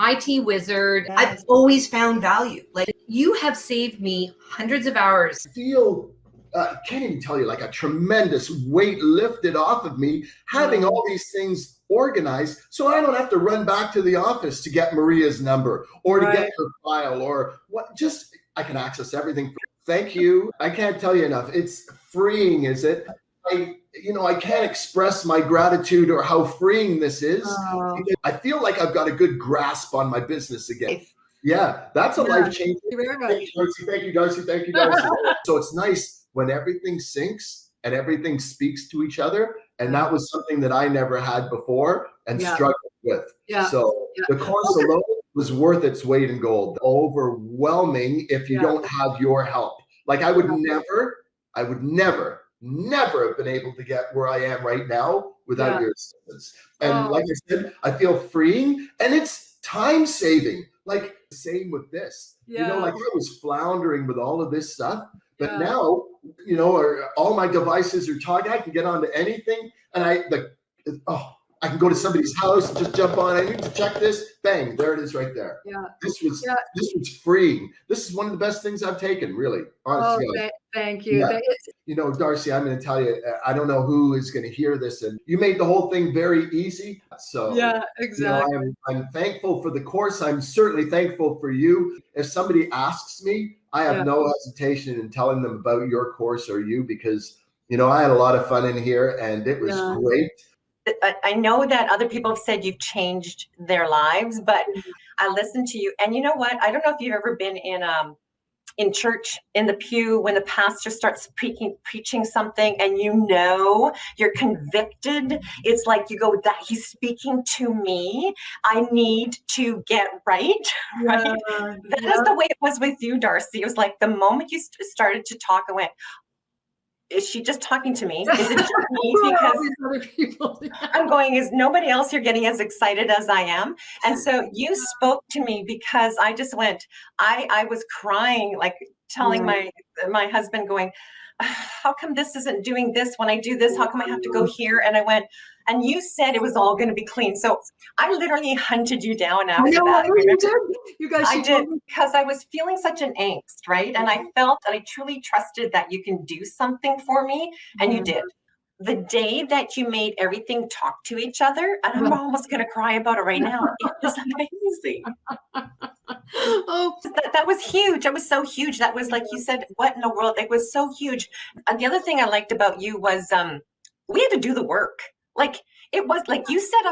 IT wizard. Yes. I've always found value. Like, you have saved me hundreds of hours. Feel, can't even tell you, like a tremendous weight lifted off of me, having all these things organized, so I don't have to run back to the office to get Maria's number or to get her file or what. Just, I can access everything. Thank you. I can't tell you enough. It's freeing, is it? I can't express my gratitude or how freeing this is. I feel like I've got a good grasp on my business again. Yeah, that's a life changer. Thank you very much. Thank you, Darci. Thank you, Darci. So it's nice when everything syncs and everything speaks to each other. And that was something that I never had before and struggled with. So the course alone was worth its weight in gold. Overwhelming if you don't have your help. Like, I would never have been able to get where I am right now without your assistance. And like I said, I feel freeing, and it's time saving. Like, same with this. Like, I was floundering with all of this stuff, but now, all my devices are talking. I can get onto anything, and I can go to somebody's house and just jump on. I need to check this. Bang, there it is right there. This was freeing. This is one of the best things I've taken, really. Honestly. Thank you. Darci, I'm going to tell you, I don't know who is going to hear this, and you made the whole thing very easy. So exactly. I'm thankful for the course. I'm certainly thankful for you. If somebody asks me, I have no hesitation in telling them about your course or you, because I had a lot of fun in here, and it was great. I know that other people have said you've changed their lives, but I listened to you, and you know what? I don't know if you've ever been in church, in the pew, when the pastor starts preaching something, and you're convicted. It's like you go, that he's speaking to me. I need to get right. Right? That is the way it was with you, Darci. It was like the moment you started to talk, I went, is she just talking to me? Is it just me? Because other people. I'm going, is nobody else here getting as excited as I am? And so you spoke to me, because I just went, I was crying, like telling my husband, going, how come this isn't doing this when I do this? How come I have to go here? And I went, and you said it was all going to be clean. So I literally hunted you down after that. You guys, I did, because I was feeling such an angst, right? And I felt, and I truly trusted that you can do something for me, and you did. The day that you made everything talk to each other, and I'm almost going to cry about it right now. It was amazing. That was huge. It was so huge. That was, like you said, what in the world? It was so huge. And the other thing I liked about you was we had to do the work. Like, it was like you set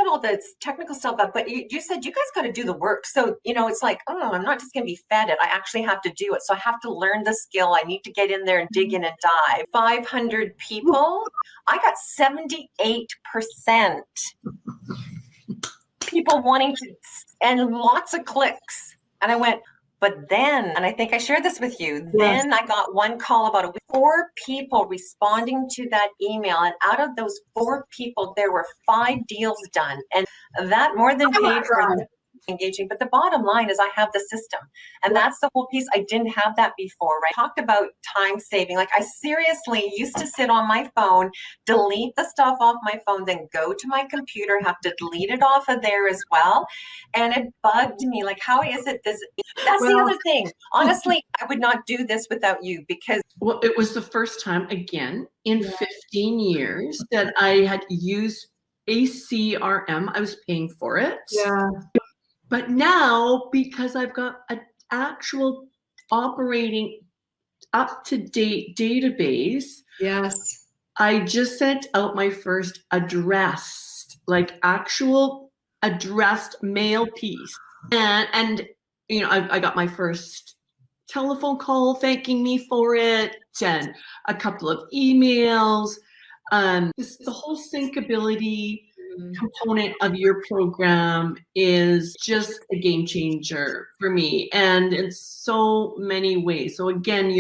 all the technical stuff up, but you said you guys got to do the work. So, it's like, I'm not just going to be fed it. I actually have to do it. So I have to learn the skill. I need to get in there and dig in and dive. 500 people. I got 78% people wanting to, and lots of clicks. And I went, but then, and I think I shared this with you, then I got one call about 4 people responding to that email. And out of those 4 people, there were 5 deals done. And that more than paid for engaging. But the bottom line is I have the system. And that's the whole piece. I didn't have that before, right? Talked about time saving. Like, I seriously used to sit on my phone, delete the stuff off my phone, then go to my computer, have to delete it off of there as well. And it bugged me. Like, how is it this? That's the other thing. Honestly, I would not do this without you, because. Well, it was the first time, again, in 15 years that I had used a CRM. I was paying for it. But now, because I've got an actual operating up-to-date database, I just sent out my first addressed, like actual addressed mail piece. And I got my first telephone call thanking me for it, and a couple of emails. The whole syncability component of your program is just a game changer for me, and in so many ways. So again,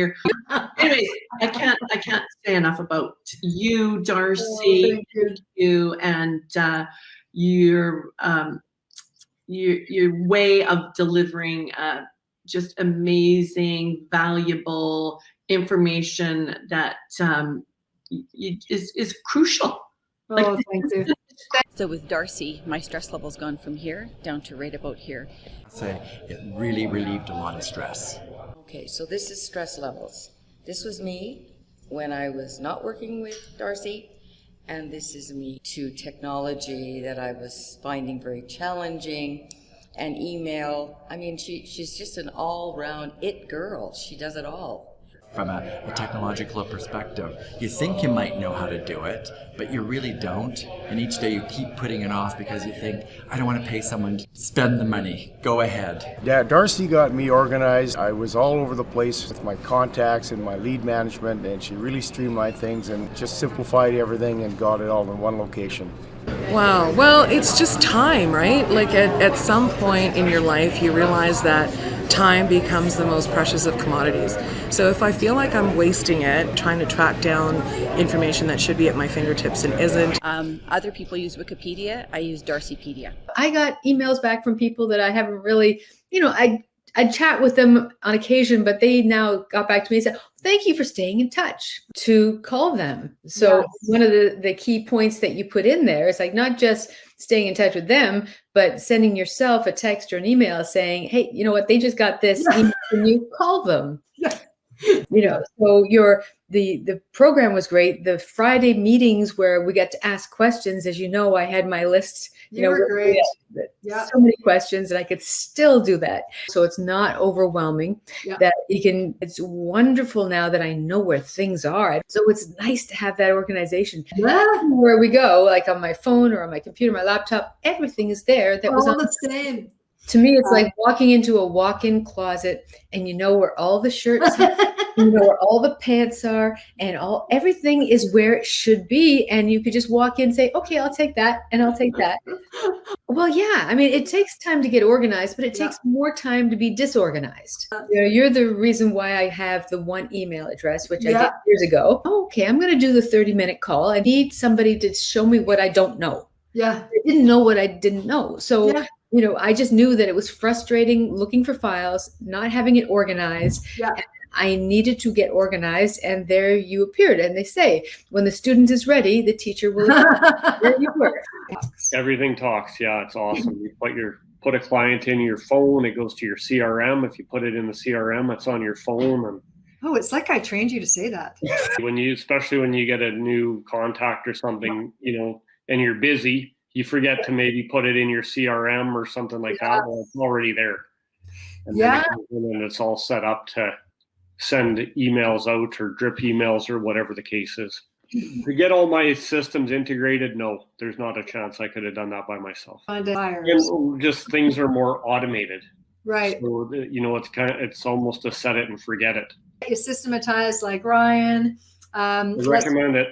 anyways, I can't say enough about you, Darci, you and your way of delivering just amazing, valuable information that is crucial. Thank you. So with Darci, my stress level's gone from here down to right about here. Say it really relieved a lot of stress. Okay, so this is stress levels. This was me when I was not working with Darci, and this is me to technology that I was finding very challenging, and email. I mean, she's just an all-round it girl. She does it all. From a technological perspective, you think you might know how to do it, but you really don't. And each day you keep putting it off because you think, I don't want to pay someone, spend the money, go ahead. Yeah, Darci got me organized. I was all over the place with my contacts and my lead management, and she really streamlined things and just simplified everything and got it all in one location. Wow. Well, it's just time, right? Like at some point in your life, you realize that time becomes the most precious of commodities. So if I feel like I'm wasting it trying to track down information that should be at my fingertips and isn't. Other people use Wikipedia. I use Darcipedia. I got emails back from people that I haven't really, I'd chat with them on occasion, but they now got back to me and said, thank you for staying in touch, to call them. So one of the key points that you put in there is like not just staying in touch with them, but sending yourself a text or an email saying, hey, you know what, they just got this email, can you call them? So the program was great. The Friday meetings where we got to ask questions, as you know, I had my list, great. So many questions, and I could still do that. So it's not overwhelming. That it's wonderful now that I know where things are. So it's nice to have that organization. Where we go, like on my phone or on my computer, my laptop, everything is there. That was all the same. To me, it's like walking into a walk-in closet, and you know where all the shirts are, you know where all the pants are, and everything is where it should be. And you could just walk in and say, okay, I'll take that, and I'll take that. Well, yeah, I mean, it takes time to get organized, but it takes more time to be disorganized. You're the reason why I have the one email address, which I did years ago. Okay, I'm going to do the 30-minute call. I need somebody to show me what I don't know. I didn't know what I didn't know. So I just knew that it was frustrating looking for files, not having it organized. And I needed to get organized, and there you appeared. And they say, when the student is ready, the teacher will. There you were. Everything talks. Yeah, it's awesome. You put a client in your phone, it goes to your CRM. If you put it in the CRM, it's on your phone. And oh, it's like I trained you to say that. Especially when you get a new contact or something, and you're busy, you forget to maybe put it in your CRM or something like that. Well, it's already there. And then it's all set up to send emails out or drip emails or whatever the case is. To get all my systems integrated, no, there's not a chance I could have done that by myself. And just things are more automated. Right. So, it's almost a set it and forget it. You systematize like Ryan. I recommend it.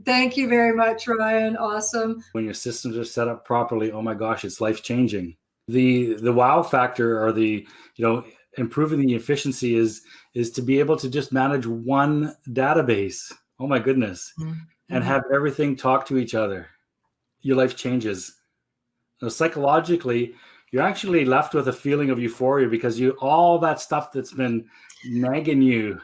Thank you very much, Ryan. Awesome. When your systems are set up properly, oh my gosh, it's life changing. The wow factor, or the improving the efficiency is to be able to just manage one database. Oh my goodness. And have everything talk to each other. Your life changes. Now, psychologically, you're actually left with a feeling of euphoria because all that stuff that's been nagging you,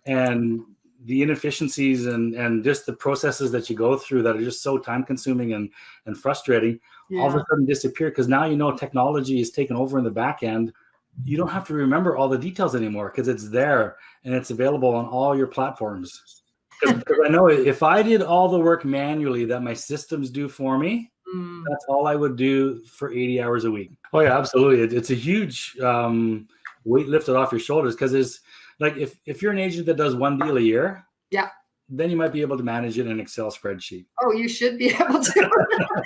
and the inefficiencies and just the processes that you go through that are just so time consuming and frustrating, all of a sudden disappear, because now technology is taken over in the back end. You don't have to remember all the details anymore because it's there and it's available on all your platforms. Because I know if I did all the work manually that my systems do for me, that's all I would do for 80 hours a week. Oh yeah, absolutely. It's a huge weight lifted off your shoulders, because there's like, if you're an agent that does one deal a year, then you might be able to manage it in an Excel spreadsheet. Oh, you should be able to.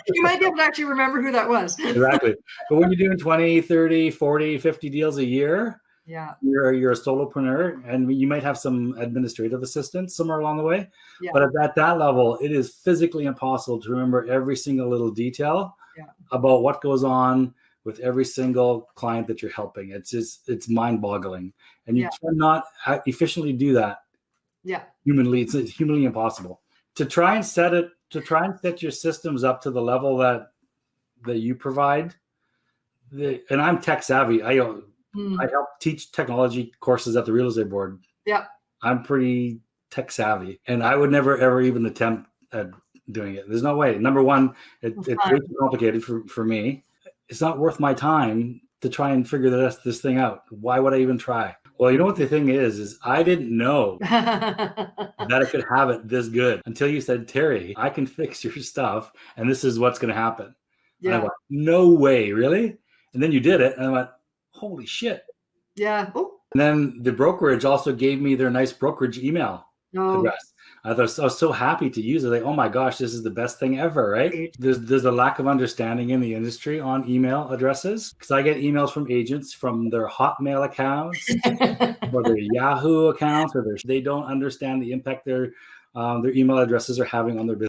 You might be able to actually remember who that was. Exactly. But when you're doing 20, 30, 40, 50 deals a year, you're a solopreneur, and you might have some administrative assistance somewhere along the way. But at that level, it is physically impossible to remember every single little detail about what goes on with every single client that you're helping. It's mind-boggling, and you cannot efficiently do that. Humanly, it's humanly impossible. To try and set your systems up to the level that you provide. And I'm tech savvy. I help teach technology courses at the Real Estate Board. I'm pretty tech savvy, and I would never ever even attempt at doing it. There's no way. Number one, it's way too complicated for me. It's not worth my time to try and figure this thing out. Why would I even try? Well, you know what the thing is I didn't know that I could have it this good until you said, Terry, I can fix your stuff and this is what's going to happen. Yeah. And I went, no way, really? And then you did it. And I went, holy shit. Yeah. Oh. And then the brokerage also gave me their nice brokerage email address. I was so happy to use it. Like, oh my gosh, this is the best thing ever, right? There's a lack of understanding in the industry on email addresses, because I get emails from agents from their Hotmail accounts or their Yahoo accounts, or they don't understand the impact their email addresses are having on their business.